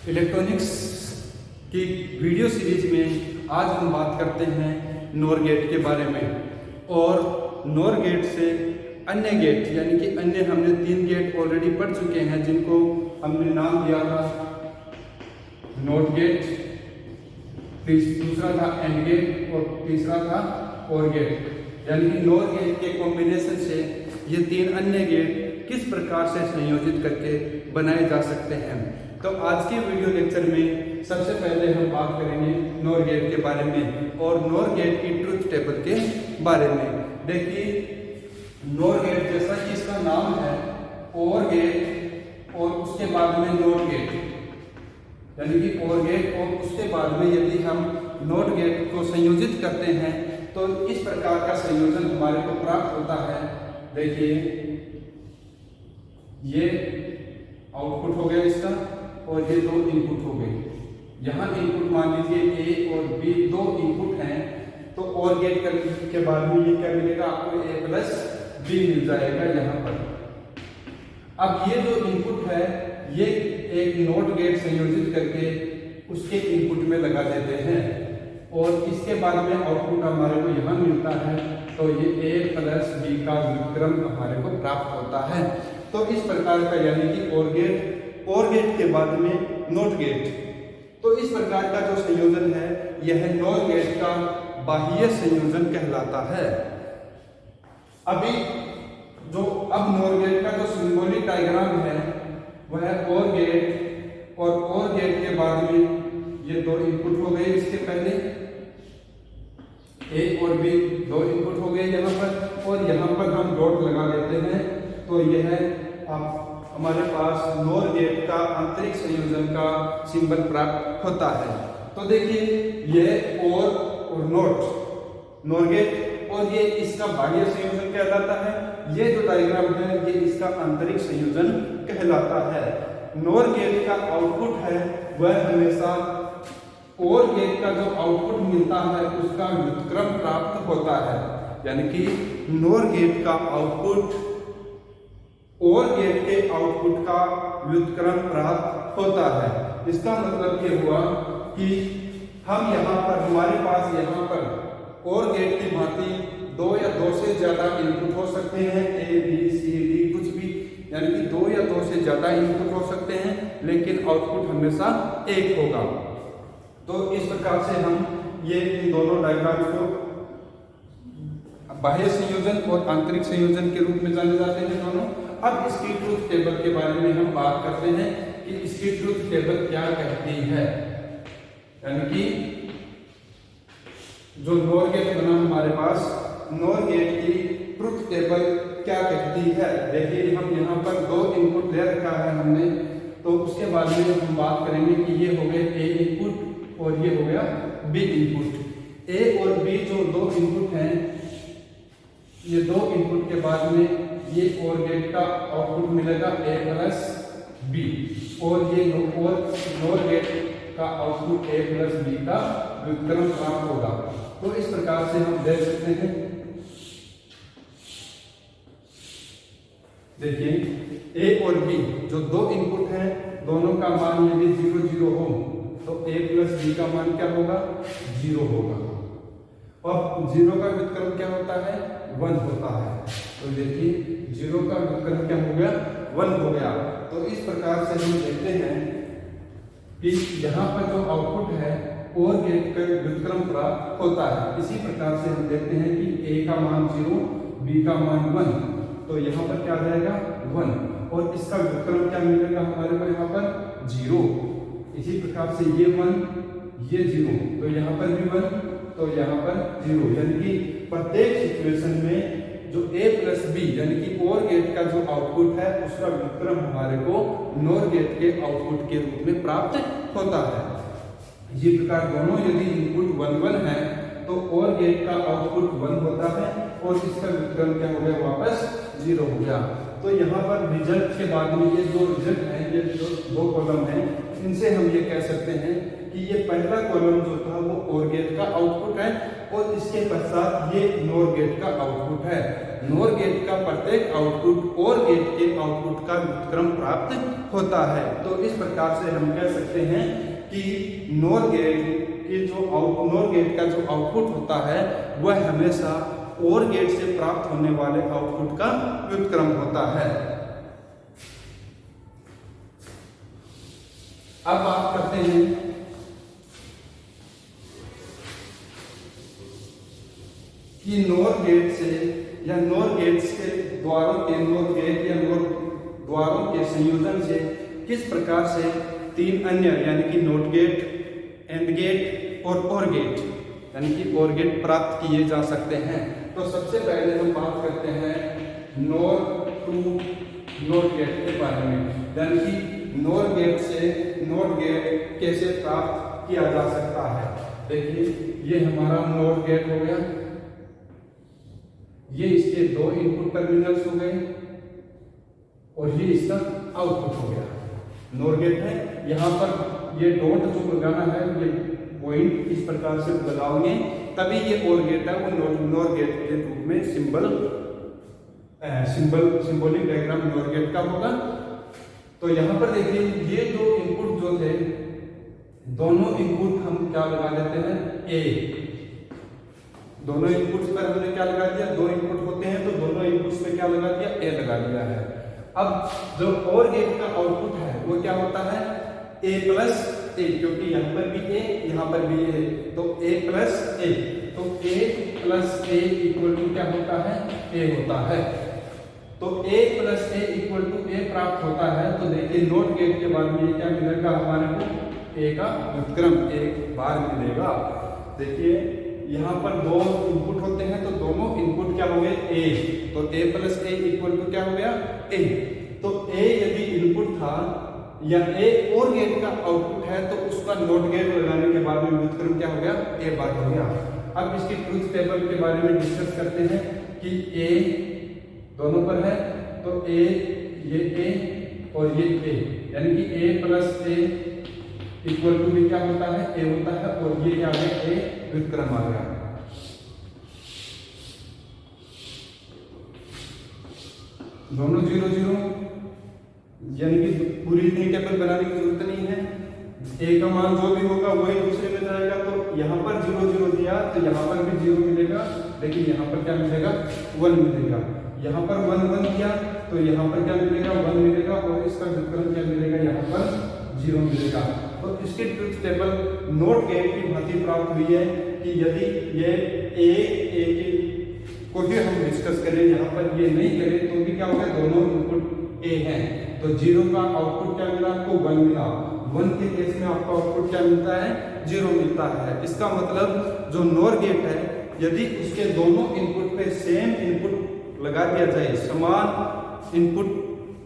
Electronics की video series में आज हम बात करते हैं नॉर गेट के बारे में। और नॉर गेट से अन्य गेट यानी कि अन्य हमने 3 गेट ऑलरेडी पढ़ चुके हैं, जिनको हमने नाम दिया था नॉट गेट, दूसरा था एंड गेट और तीसरा था और गेट। यानी कि नॉर गेट के कॉम्बिनेशन से ये 3 अन्य गेट किस प्रकार से संयोजित करके बनाए जा सकते हैं। तो आज के वीडियो लेक्चर में सबसे पहले हम बात करेंगे नॉर गेट के बारे में और नॉर गेट की ट्रुथ टेबल के बारे में। देखिए, नॉर गेट जैसा कि इसका नाम है और गेट और उसके बाद में नॉट गेट, यानी कि और गेट और उसके बाद में यदि हम नॉट गेट को संयोजित करते हैं तो इस प्रकार का संयोजन हमारे को प्राप्त होता है। देखिए, ये आउटपुट हो गया इसका और ये 2 इनपुट हो गए। यहाँ इनपुट मान लीजिए ए और बी 2 इनपुट हैं, तो और गेट करने के बाद में ये क्या मिलेगा आपको, ए प्लस बी मिल जाएगा यहाँ पर। अब ये जो इनपुट है ये एक नॉट गेट संयोजित करके उसके इनपुट में लगा देते हैं और इसके बाद में आउटपुट हमारे को यहाँ मिलता है, तो ये ए प्लस बी का व्युत्क्रम हमारे को प्राप्त होता है। तो इस प्रकार का यानी कि और गेट के बाद में नॉट गेट, तो इस प्रकार का जो संयोजन है यह नॉर गेट का बाह्य संयोजन कहलाता है। अभी जो अब नॉर गेट का जो सिंबॉलिक डायग्राम है वह और गेट के बाद में ये 2 इनपुट हो गए। इसके पहले ए और बी 2 इनपुट हो गए यहाँ पर, और यहाँ पर हम डॉट लगा देते हैं, तो यह हमारे पास नॉर गेट का आंतरिक संयोजन का सिंबल प्राप्त होता है। तो देखिए, यह और नॉर गेट और ये इसका बाह्य संयोजन कहलाता है। ये जो डायग्राम है ये इसका आंतरिक संयोजन कहलाता है। नॉर गेट का आउटपुट है वह हमेशा और गेट का जो आउटपुट मिलता है उसका व्युत्क्रम प्राप्त होता है। यानी कि नॉर गेट का आउटपुट और गेट के आउटपुट का व्युत्क्रम प्राप्त होता है। इसका मतलब ये हुआ कि हम यहाँ पर हमारे पास यहाँ पर और गेट की भांति 2 या 2 से ज्यादा इनपुट हो सकते हैं, ए बी सी डी कुछ भी, यानी कि 2 या 2 से ज्यादा इनपुट हो सकते हैं, लेकिन आउटपुट हमेशा 1 होगा। तो इस प्रकार से हम ये इन दोनों डायग्राम को बाह्य संयोजन और आंतरिक संयोजन के रूप में जाने जाते हैं दोनों। अब इसकी ट्रुथ टेबल के बारे में हम बात करते हैं कि इसकी ट्रुथ टेबल क्या कहती है। यानी कि जो नॉर गेट बना हमारे पास, नॉर गेट की ट्रुथ टेबल क्या कहती है। देखिए, हम यहाँ पर 2 इनपुट ले रखा है हमने, तो उसके बाद में हम बात करेंगे कि ये हो गए ए इनपुट और ये हो गया बी इनपुट। ए और बी जो 2 इनपुट हैं, ये 2 इनपुट के बाद में ये और गेट का आउटपुट मिलेगा ए प्लस बी, और ये नॉर गेट का आउटपुट ए प्लस बी का व्युत्क्रम प्राप्त होगा। तो इस प्रकार से हम देख सकते हैं। देखिए, ए और बी जो 2 इनपुट हैं, दोनों का मान यदि 0 0 हो तो ए प्लस बी का मान क्या होगा, 0 होगा। और 0 का व्युत्क्रम क्या होता है, 1 होता है। तो देखिए, 0 का व्युत्क्रम क्या हो गया, 1 हो गया। तो इस प्रकार से हम देखते हैं कि यहाँ पर जो आउटपुट है और गेट का व्युत्क्रम प्राप्त होता है। इसी प्रकार से हम देखते हैं कि ए का मान 0, बी का मान 1, तो यहाँ पर क्या आ जाएगा 1, और इसका व्युत्क्रम क्या मिलेगा हमारे को यहाँ पर 0। इसी प्रकार से ये 1 ये 0, तो यहाँ पर भी 1, तो यहाँ पर 0। यानी कि प्रत्येक सिचुएशन में जो ए प्लस बी यानी कि और गेट का जो आउटपुट है उसका व्युत्क्रम हमारे को नॉर गेट के आउटपुट के रूप में प्राप्त होता है। इसी प्रकार दोनों यदि इनपुट 1 1 है तो और गेट का आउटपुट 1 होता है और इसका व्युत्क्रम क्या हो गया, वापस 0 हो गया। तो यहाँ पर रिजल्ट के बाद में ये जो रिजल्ट है, ये जो 2 कॉलम है, इनसे हम ये कह सकते हैं कि ये पहला कॉलम जो था वो OR गेट का आउटपुट है और इसके पश्चात ये NOR गेट का आउटपुट है। NOR गेट का प्रत्येक आउटपुट OR गेट के आउटपुट का व्युत्क्रम प्राप्त होता है। तो इस प्रकार से हम कह सकते हैं कि NOR गेट का जो आउटपुट होता है वह हमेशा OR गेट से प्राप्त होने वाले आउटपुट का व्युत्क्रम होता है। अब बात करते हैं कि NOR गेट से या NOR गेट्स के द्वारों के NOR गेट या NOR द्वारों के संयोजन से किस प्रकार से तीन अन्य यानी कि NOT गेट, AND गेट और OR गेट यानी कि OR गेट प्राप्त किए जा सकते हैं। तो सबसे पहले हम बात करते हैं NOR टू NOT गेट के बारे में, यानी कि NOR गेट से NOT गेट कैसे प्राप्त किया जा सकता है। देखिए ये हमारा NOT गेट हो गया, ये इसके दो इनपुट टर्मिनल्स हो गए और ये इसका आउटपुट हो गया। NOR गेट है, यहाँ पर ये डॉट जो लगाना है ये पॉइंट इस प्रकार से लगाओगे तभी ये OR गेट है वो NOR गेट के रूप में सिंबॉलिक डायग्राम NOR गेट का होगा। तो यहाँ पर देखिए ये दो इनपुट जो थे दोनों इनपुट हम क्या लगा देते हैं A। दोनों इनपुट्स पर हमने क्या लगा दिया, दो इनपुट होते हैं तो दोनों इनपुट्स पे क्या लगा दिया, A लगा दिया है। अब जो OR गेट का आउटपुट है वो क्या होता है A प्लस A, क्योंकि यहाँ पर भी A यहाँ पर भी A, तो A प्लस A, तो A plus A equal to क्या होता है A होता है। तो A plus A equal to A प्राप्त होता है। तो देखिए NOT गेट के बाद में क्या मिलेगा हमारे को A का व्युत्क्रम एक बार मिलेगा। देखिए यहाँ पर दो इनपुट होते हैं तो दोनों इनपुट क्या हो गए A, तो A plus A equal to क्या हो गया A। तो A यदि इनपुट था या A OR गेट का आउटपुट है तो उसका NOT गेट लगाने के बाद में व्युत्क्रम क्या हो गया A बार हो गया। अब इसकी ट्रुथ टेबल के बारे में डिस्कस करते हैं कि A दोनों पर है तो A ये A और ये A, यानी कि A plus A equal to भी क्या होता है A होता है और ये क्या है A व्युत्क्रम आ गया। दोनों 0 0, यानी कि पूरी इतनी टेबल बनाने की जरूरत नहीं है। A का मान जो भी होगा वही दूसरे में जाएगा। तो यहाँ पर 0 0 दिया तो यहाँ पर भी 0 मिलेगा, लेकिन यहाँ पर क्या मिलेगा 1 मिलेगा। यहाँ पर 1 1 दिया तो यहाँ पर क्या मिलेगा 1 मिलेगा और इसका व्युत्क्रम क्या मिलेगा यहाँ पर 0 मिलेगा। तो इसकी ट्रुथ टेबल NOT गेट की भांति प्राप्त हुई है कि यदि ये A को भी हम डिस्कस करें, यहाँ पर ये नहीं करें तो भी क्या होगा दोनों इनपुट A हैं तो 0 का आउटपुट क्या मिला आपको 1 मिला। 1 के केस में आपको आउटपुट क्या मिलता है 0 मिलता है। इसका मतलब जो NOR गेट है यदि उसके दोनों इनपुट पे सेम इनपुट लगा दिया जाए, समान इनपुट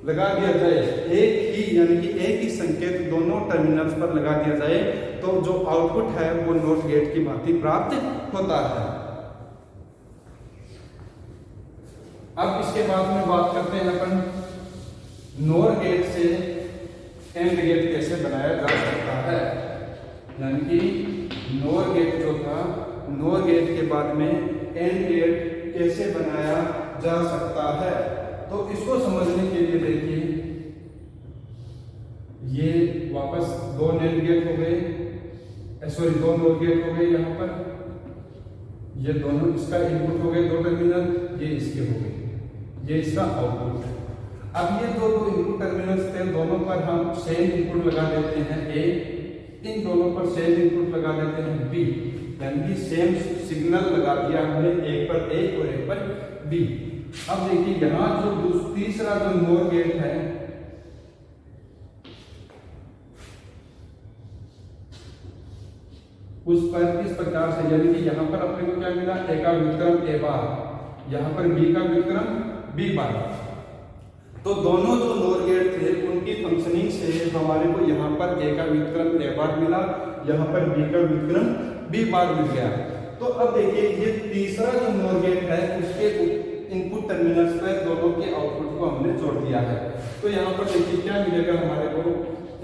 लगा दिया जाए, एक ही यानी कि एक ही संकेत दोनों टर्मिनल्स पर लगा दिया जाए तो जो आउटपुट है वो NOT गेट की भांति प्राप्त होता है। अब इसके बाद में बात करते हैं अपन NOR गेट से AND गेट कैसे बनाया जा सकता है। यानी कि NOR गेट जो था NOR गेट के बाद में AND गेट कैसे बनाया जा सकता है। तो इसको समझने के लिए देखिए ये वापस दो NAND गेट हो गए, दो NOR गेट हो गए। यहाँ पर ये दोनों इसका इनपुट हो गए दो टर्मिनल, ये इसके हो गए, ये इसका आउटपुट। अब ये दो इनपुट टर्मिनल्स थे, दोनों पर हम सेम इनपुट लगा देते हैं A, इन दोनों पर सेम इनपुट लगा देते हैं B, यानी कि सेम सिग्नल लगा दिया हमने एक पर A और एक पर B। अब देखिए यहाँ जो तीसरा जो NOR गेट है उस पर इस प्रकार से, यानी कि यहाँ पर अपने को क्या मिला A का व्युत्क्रम A बार, यहाँ पर B का व्युत्क्रम B बार। तो दोनों जो NOR गेट थे उनकी फंक्शनिंग से हमारे को यहाँ पर A का व्युत्क्रम A बार मिला, यहाँ पर B का व्युत्क्रम B बार मिल गया। तो अब देखिए ये तीसरा जो NOR गेट है उसके इनपुट टर्मिनल्स पर दोनों के आउटपुट को हमने जोड़ दिया है। तो यहाँ पर देखिए क्या मिलेगा हमारे को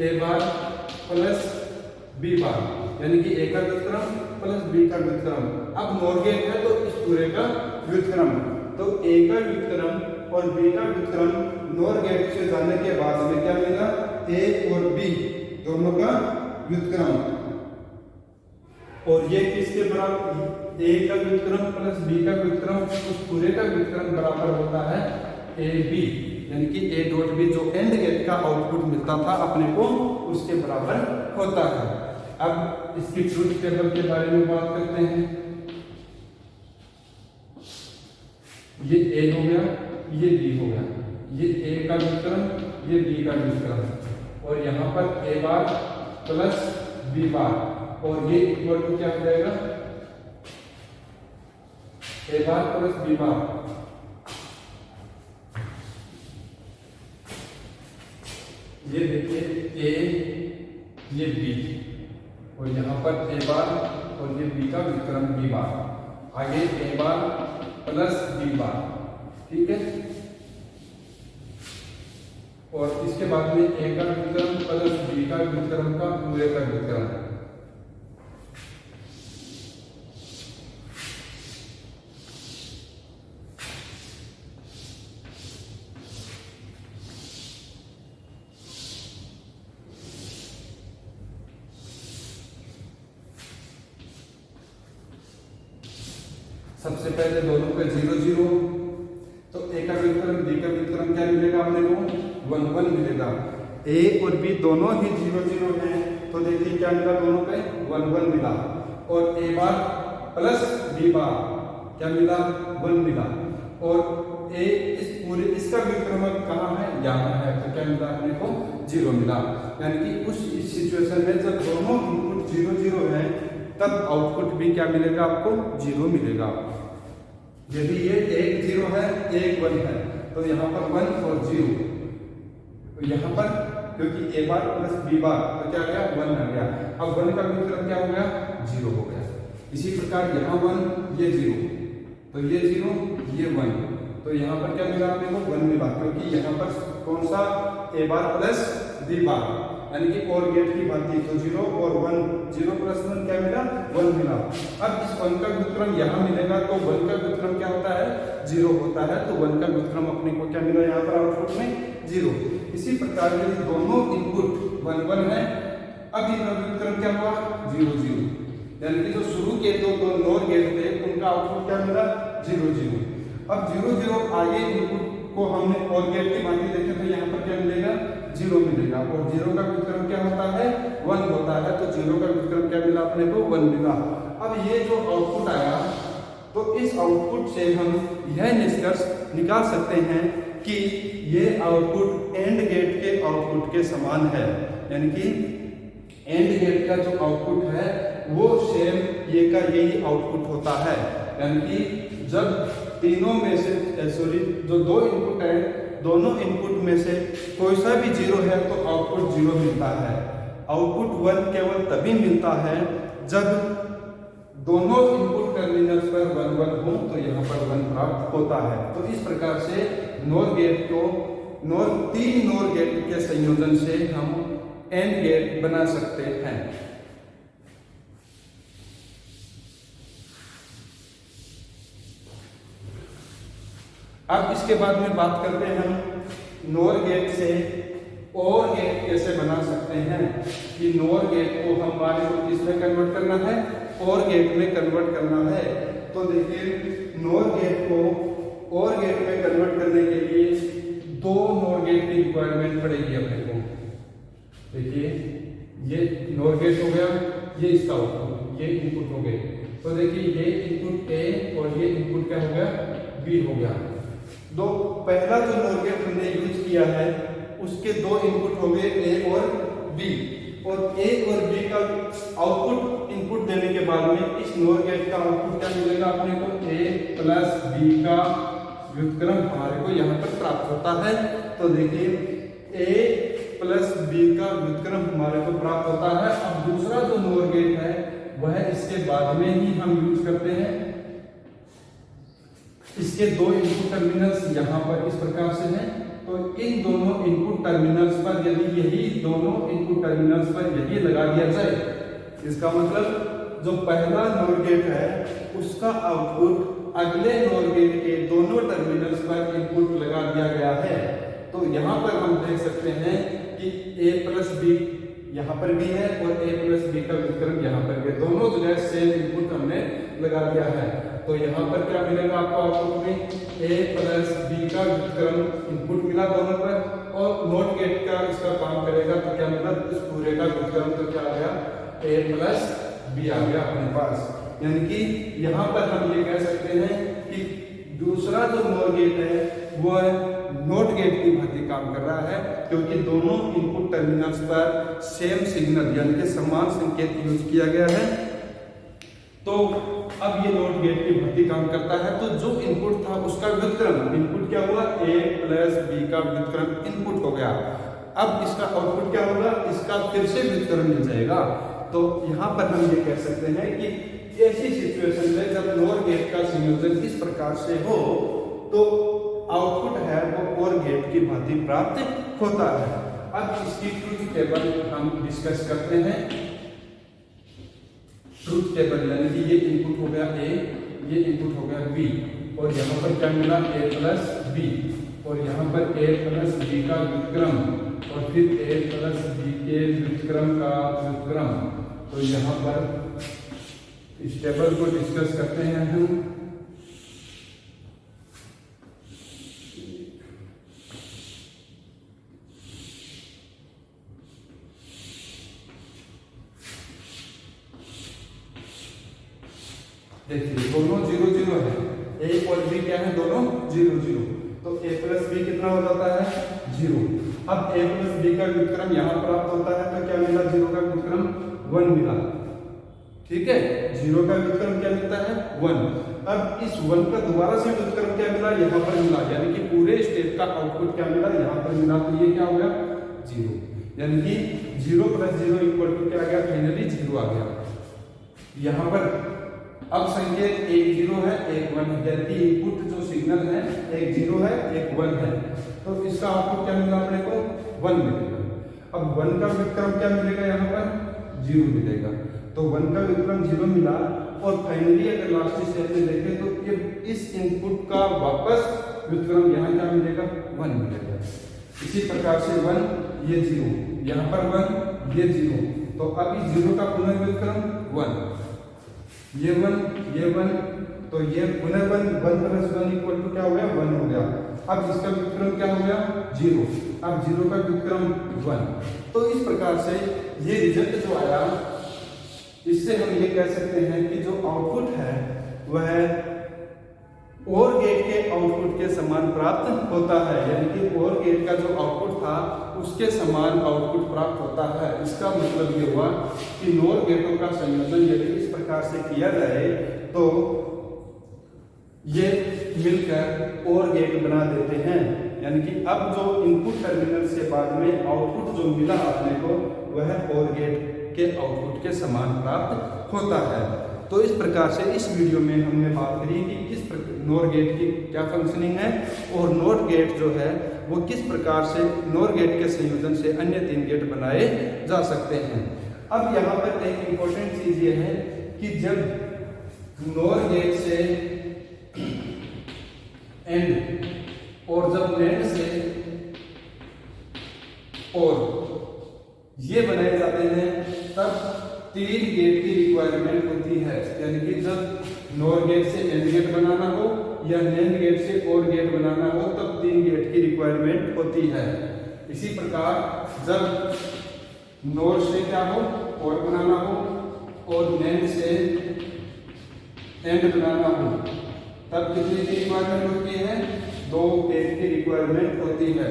A bar plus B bar, यानी कि ए का व्युत्क्रम प्लस बी का व्युत्क्रम। अब नॉर गेट है तो इस पूरे का व्युत्क्रम, तो ए का व्युत्क्रम और बी का व्युत्क्रम नॉर गेट से जाने के बाद में क्या मिला, ए और बी दोनों का व्युत्क्रम, और ये किसके बराबर, ए का व्युत्क्रम प्लस बी का व्युत्क्रम, उस पूरे का व्युत्क्रम बराबर होता है ए बी, यानी कि ए डॉट बी जो एंड गेट का आउटपुट मिलता था अपने को उसके बराबर होता है। अब इसकी ट्रुथ टेबल के बारे में बात करते हैं। ये ए हो गया, ये बी हो गया, ये ए का व्युत्क्रम, ये बी का व्युत्क्रम, और यहाँ पर ए बार प्लस बी बार, और ये इक्वल टू क्या हो जाएगा, ए बार प्लस बी बार। ये देखिए ए, ये बी, और यहाँ पर ए बार और ये बी का व्युत्क्रम बी बार, आगे ए बार प्लस बी बार, ठीक है। और इसके बाद में ए का व्युत्क्रम प्लस बी का व्युत्क्रम का पूरे का व्युत्क्रम। सबसे पहले दोनों का 0 0, तो ए का व्युत्क्रम बी का व्युत्क्रम क्या मिलेगा अपने को, 1 1 मिलेगा। ए और बी दोनों ही 0 0 हैं, तो देखिए क्या मिला, दोनों पे 1 1 मिला, और ए बार प्लस बी बार क्या मिला, 1 मिला, और ए इस पूरे इसका व्युत्क्रम कहाँ है, यहाँ है, तो क्या मिला अपने को 0 मिला। यानी कि उस सिचुएशन में जब दोनों इनपुट 0 0 है तब आउटपुट भी क्या मिलेगा आपको, 0 मिलेगा। यदि ये एक 0 है एक 1 है तो यहाँ पर 1 और 0, तो यहाँ पर क्योंकि ए बार प्लस बी बार तो क्या गया, 1 आ गया। अब 1 का व्युत्क्रम क्या हो गया, 0 हो गया। इसी प्रकार यहाँ 1 ये 0, तो ये 0 ये 1, तो यहाँ पर क्या मिला अपने को, 1 मिला, क्योंकि यहाँ पर कौन सा, ए बार प्लस बी बार, यानी कि और गेट की बात थी, तो 0 और 1, 0 प्लस 1 क्या मिला, 1 मिला। अब इस 1 का व्युत्क्रम यहाँ मिलेगा, तो 1 का व्युत्क्रम क्या होता है, 0 होता है, तो 1 का व्युत्क्रम अपने को क्या मिला यहाँ पर आउटपुट में, 0। इसी प्रकार यदि दोनों इनपुट 1 1 है, अब इनका व्युत्क्रम क्या हुआ, 0 0, यानी कि जो शुरू के दो नॉर गेट थे उनका आउटपुट क्या मिला, 0 0। अब 0 0 आगे इनपुट को हमने और गेट की बातें देखें तो यहाँ पर क्या मिलेगा, 0 मिलेगा, और 0 का व्युत्क्रम क्या होता है, 1 होता है, तो 0 का व्युत्क्रम क्या मिला अपने को, 1 मिला। अब ये जो आउटपुट आया, तो इस आउटपुट से हम यह निष्कर्ष निकाल सकते हैं कि ये आउटपुट एंड गेट के आउटपुट के समान है, यानी कि एंड गेट का जो आउटपुट है वो सेम ये का यही आउटपुट होता है। यानी कि जब तीनों में से जो 2 इनपुट है, दोनों इनपुट में से कोई सा भी 0 है तो आउटपुट 0 मिलता है। आउटपुट 1 केवल तभी मिलता है जब दोनों इनपुट टर्मिनल्स पर 1 1 हो, तो यहाँ पर 1 प्राप्त होता है। तो इस प्रकार से नॉर गेट को 3 नॉर गेट के संयोजन से हम एंड गेट बना सकते हैं। अब इसके बाद में बात करते हैं हम नॉर गेट से और गेट कैसे बना सकते हैं, कि नॉर गेट को हमारे को किसमें कन्वर्ट करना है, और गेट में कन्वर्ट करना है। तो देखिए नॉर गेट को और गेट में कन्वर्ट करने के लिए 2 नॉर गेट की रिक्वायरमेंट पड़ेगी अपने को। देखिए ये नॉर गेट हो गया, ये इसका आउटपुट, ये इनपुट हो गए। तो देखिए ये इनपुट ए और ये इनपुट क्या हो गया, बी हो गया। दो पहला जो नॉर गेट हमने यूज किया है उसके 2 इनपुट हो गए ए और बी, और ए और बी का आउटपुट इनपुट देने के बाद में इस नॉर गेट का आउटपुट क्या मिलेगा अपने को, ए प्लस बी का व्युत्क्रम हमारे को यहाँ पर प्राप्त होता है। तो देखिए ए प्लस बी का व्युत्क्रम हमारे को प्राप्त होता है। अब दूसरा जो नॉर गेट है वह इसके बाद में ही हम यूज करते हैं। इसके 2 इनपुट टर्मिनल्स यहाँ पर इस प्रकार से हैं, तो इन दोनों इनपुट टर्मिनल्स पर यदि यही दोनों इनपुट टर्मिनल्स पर यदि लगा दिया जाए इसका मतलब जो पहला नॉर गेट है उसका आउटपुट अगले नॉर गेट के दोनों टर्मिनल्स पर इनपुट लगा दिया गया है। तो यहाँ पर हम देख सकते हैं कि a प्लस बी यहाँ पर भी है और a प्लस बी का व्युत्क्रम यहाँ पर भी, दोनों जगह सेम इनपुट हमने लगा दिया है। तो यहाँ पर क्या मिलेगा आपको आउटपुट में a प्लस बी का व्युत्क्रम इनपुट मिला दोनों पर, और नॉट गेट का इसका काम करेगा तो क्या मिला, इस पूरे का व्युत्क्रम तो क्या आ गया a प्लस बी आ गया अपने पास। यानी कि यहाँ पर हम ये कह सकते हैं कि दूसरा जो नॉर गेट है वो नॉट गेट की भांति काम कर रहा है, क्योंकि दोनों इनपुट टर्मिनल्स पर सेम सिग्नल यानी कि समान संकेत यूज किया गया है। तो अब ये नॉट गेट की भांति काम करता है। तो जो इनपुट था उसका व्युत्क्रम, इनपुट क्या हुआ a प्लस बी का व्युत्क्रम इनपुट हो गया। अब इसका आउटपुट क्या होगा, इसका फिर से व्युत्क्रम मिल जाएगा। तो यहाँ पर हम ये कह सकते हैं कि ऐसी सिचुएशन में जब नॉर गेट का संयोजन इस प्रकार से हो तो आउटपुट है वो OR गेट की भांति प्राप्त होता है। अब इसकी ट्रुथ टेबल हम डिस्कस करते हैं। ट्रुथ टेबल यानी कि ये इनपुट हो गया A, ये इनपुट हो गया B, और यहाँ पर क्या मिला a प्लस बी, और यहाँ पर a प्लस बी का व्युत्क्रम और फिर a प्लस बी के व्युत्क्रम का व्युत्क्रम। तो यहाँ पर इस टेबल को डिस्कस करते हैं हम। देखिए दोनों 0 0 है, a और b क्या है, दोनों 0 0। तो a प्लस बी कितना हो जाता है 0। अब a प्लस बी का व्युत्क्रम यहाँ प्राप्त होता है तो क्या मिला, 0 का व्युत्क्रम 1 मिला। ठीक है, 0 का व्युत्क्रम क्या मिलता है 1। अब इस 1 का दोबारा से व्युत्क्रम क्या मिला, यहाँ पर मिला, यानी कि पूरे स्टेप का आउटपुट क्या मिला, यहाँ पर मिला। तो ये क्या हो गया 0, यानी कि 0 प्लस 0 इक्वल टू क्या आ गया, फाइनली 0 आ गया। यहाँ पर अब संकेत एक 0 है एक 1 है, यानी कि इनपुट जो सिग्नल है एक 0 है एक 1 है। तो इसका आउटपुट क्या मिला अपने को 1 मिलेगा। अब 1 का व्युत्क्रम क्या मिलेगा, यहाँ पर 0 मिलेगा। तो 1 का व्युत्क्रम 0 मिला, और फाइनली अगर लास्ट स्टेप में देखें तो ये इस इनपुट का वापस व्युत्क्रम यहाँ क्या मिलेगा 1 मिलेगा। इसी प्रकार से 1 ये 0, यहाँ पर 1 ये 0, तो अब इस 0 का पुनर्व्युत्क्रम 1, ये 1, तो ये पुनर्वन 1 प्लस 1 इक्वल टू क्या हो गया 1 हो गया। अब इसका व्युत्क्रम क्या हो गया 0, अब 0 का व्युत्क्रम 1। तो इस प्रकार से ये रिजल्ट जो आया, इससे हम ये कह सकते हैं कि जो आउटपुट है वह OR गेट के आउटपुट के समान प्राप्त होता है, यानी कि OR गेट का जो आउटपुट था उसके समान आउटपुट प्राप्त होता है। इसका मतलब ये हुआ कि NOR गेटों का संयोजन यदि इस प्रकार से किया जाए तो ये मिलकर OR गेट बना देते हैं, यानी कि अब जो इनपुट टर्मिनल से बाद में आउटपुट जो मिला आपने को वह OR गेट के आउटपुट के समान प्राप्त होता है। तो इस प्रकार से इस वीडियो में हमने बात करी कि किस NOR गेट की क्या फंक्शनिंग है और NOT गेट जो है वो किस प्रकार से NOR गेट के संयोजन से अन्य 3 गेट बनाए जा सकते हैं। अब यहाँ पर एक इम्पोर्टेंट चीज ये है कि जब NOR गेट से एंड और जब NAND से और ये बनाए जाते हैं तब 3 गेट की रिक्वायरमेंट होती है, यानी कि जब NOR गेट से AND गेट बनाना हो या NAND गेट से OR गेट बनाना हो तब 3 गेट की रिक्वायरमेंट होती है। इसी प्रकार जब NOR से क्या हो OR बनाना हो और NAND से AND बनाना हो तब कितनी की रिक्वायरमेंट होती है, 2 गेट की रिक्वायरमेंट होती है।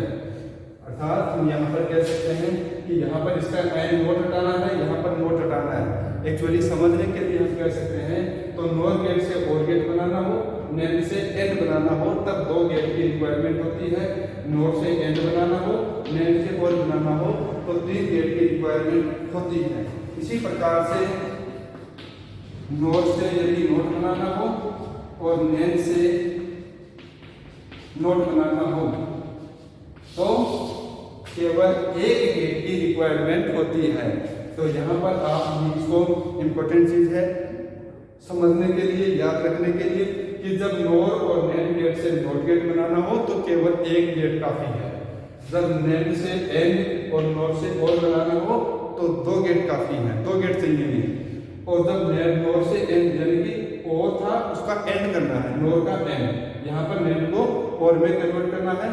अर्थात हम यहाँ पर कह सकते हैं कि यहाँ पर इसका AND नोट हटाना है, यहाँ पर नोट हटाना है। एक्चुअली समझने के लिए हम कह सकते हैं तो NOR गेट से OR गेट बनाना हो, NAND से AND बनाना हो तब 2 गेट की रिक्वायरमेंट होती है। NOR से AND बनाना हो, NAND से OR बनाना हो तो 3 गेट की रिक्वायरमेंट होती है। इसी प्रकार से NOR से यदि नोट बनाना हो और NAND से नोट बनाना हो तो केवल 1 गेट की रिक्वायरमेंट होती है। तो यहाँ पर आप इसको इम्पोर्टेंट चीज है समझने के लिए, याद रखने के लिए कि जब नोर और नैंड गेट से नॉट गेट बनाना हो तो केवल एक गेट काफी है। जब नैंड से एंड और नोर से और बनाना हो तो 2 गेट काफी है, 2 गेट चाहिए नहीं। और जब नोर से एंड यानी कि और था उसका एंड करना है, नोर का एंड, यहाँ पर नैंड को और में कन्वर्ट करना है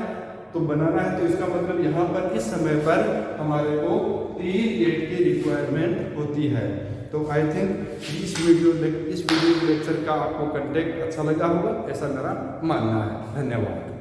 तो बनाना है, तो इसका मतलब यहाँ पर इस समय पर हमारे को 3 गेट की रिक्वायरमेंट होती है। तो आई थिंक इस वीडियो लेक्चर का आपको कंटेंट अच्छा लगा होगा, ऐसा मेरा मानना है। धन्यवाद।